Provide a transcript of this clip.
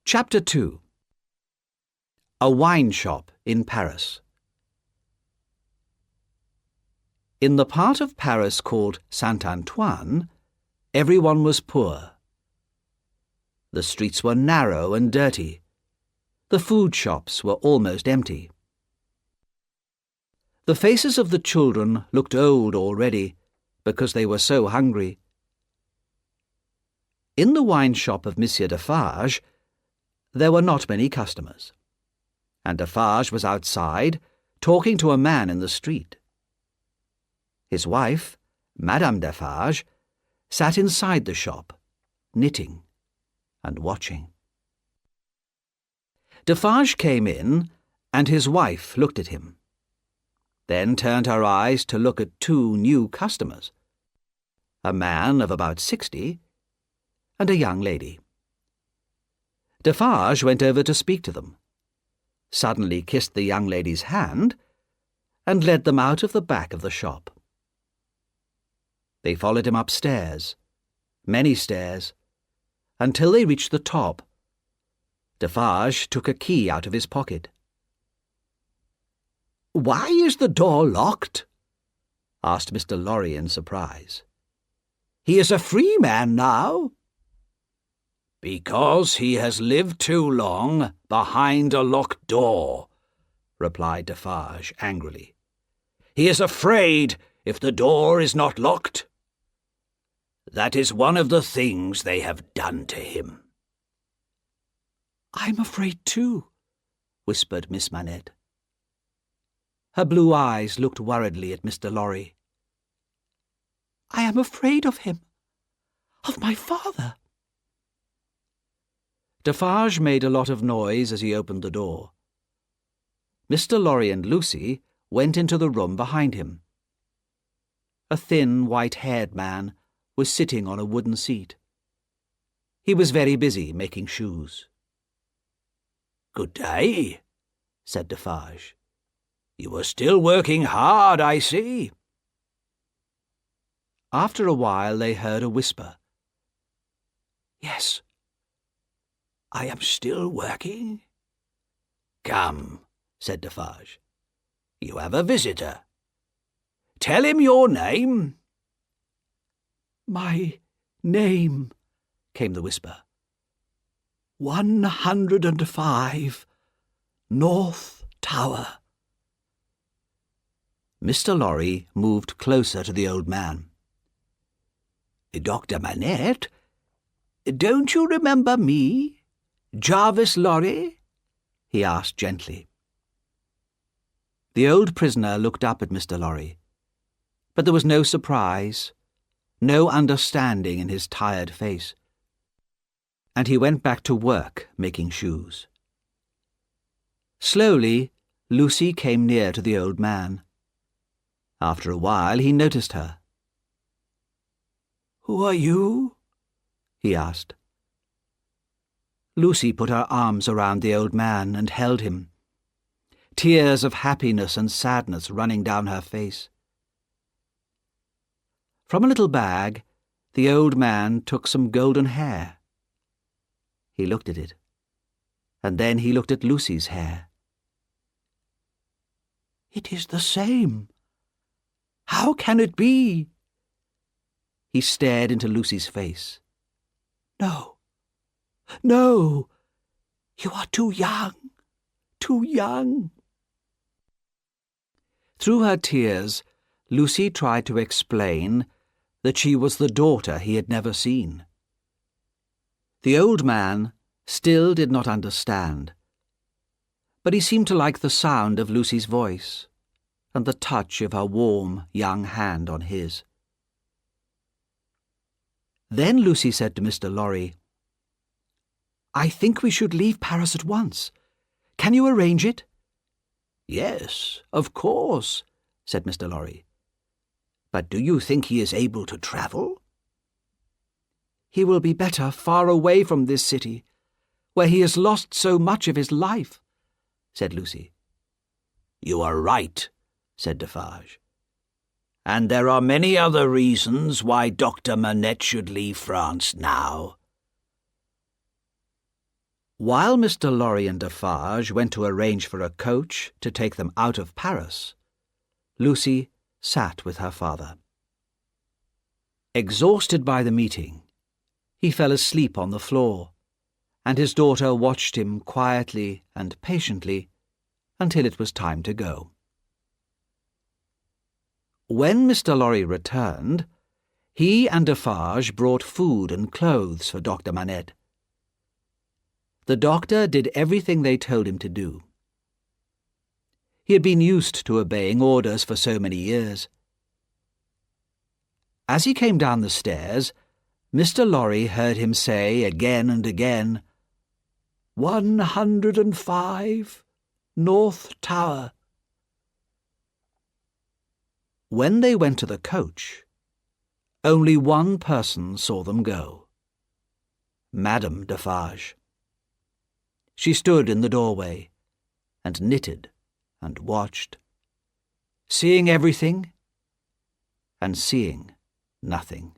Chapter 2. A Wine Shop in Paris. In the part of Paris called Saint-Antoine, everyone was poor. The streets were narrow and dirty. The food shops were almost empty. The faces of the children looked old already because they were so hungry. In the wine shop of Monsieur Defarge, there were not many customers, and Defarge was outside talking to a man in the street. His wife, Madame Defarge, sat inside the shop, knitting and watching. Defarge came in, and his wife looked at him, then turned her eyes to look at two new customers, a man of about 60 and a young lady. Defarge went over to speak to them, suddenly kissed the young lady's hand, and led them out of the back of the shop. They followed him upstairs, many stairs, until they reached the top. Defarge took a key out of his pocket. "Why is the door locked?" asked Mr. Lorry in surprise. "He is a free man now." "Because he has lived too long behind a locked door," replied Defarge angrily. "He is afraid if the door is not locked. That is one of the things they have done to him." "I'm afraid too," whispered Miss Manette. Her blue eyes looked worriedly at Mr. Lorry. "I am afraid of him, of my father." Defarge made a lot of noise as he opened the door. Mr. Lorry and Lucy went into the room behind him. A thin, white-haired man was sitting on a wooden seat. He was very busy making shoes. "Good day," said Defarge. "You are still working hard, I see." After a while they heard a whisper. "Yes, I am still working." "Come," said Defarge. "You have a visitor. Tell him your name." "My name," came the whisper. 105, North Tower." Mr. Lorry moved closer to the old man. "Dr. Manette, don't you remember me? Jarvis Lorry?" he asked gently. The old prisoner looked up at Mr. Lorry, but there was no surprise, no understanding in his tired face, and he went back to work making shoes. Slowly, Lucy came near to the old man. After a while he noticed her. "Who are you?" he asked. Lucy put her arms around the old man and held him, tears of happiness and sadness running down her face. From a little bag, the old man took some golden hair. He looked at it, and then he looked at Lucy's hair. "It is the same. How can it be?" He stared into Lucy's face. "No, no, you are too young, too young." Through her tears, Lucy tried to explain that she was the daughter he had never seen. The old man still did not understand, but he seemed to like the sound of Lucy's voice and the touch of her warm, young hand on his. Then Lucy said to Mr. Lorry, "I think we should leave Paris at once. Can you arrange it?" "Yes, of course," said Mr. Lorry. "But do you think he is able to travel?" "He will be better far away from this city, where he has lost so much of his life," said Lucy. "You are right," said Defarge. "And there are many other reasons why Dr. Manette should leave France now." While Mr. Lorry and Defarge went to arrange for a coach to take them out of Paris, Lucy sat with her father. Exhausted by the meeting, he fell asleep on the floor, and his daughter watched him quietly and patiently until it was time to go. When Mr. Lorry returned, he and Defarge brought food and clothes for Dr. Manette. The doctor did everything they told him to do. He had been used to obeying orders for so many years. As he came down the stairs, Mr. Lorry heard him say again and again, 105, North Tower. When they went to the coach, only one person saw them go. Madame Defarge. She stood in the doorway and knitted and watched, seeing everything and seeing nothing.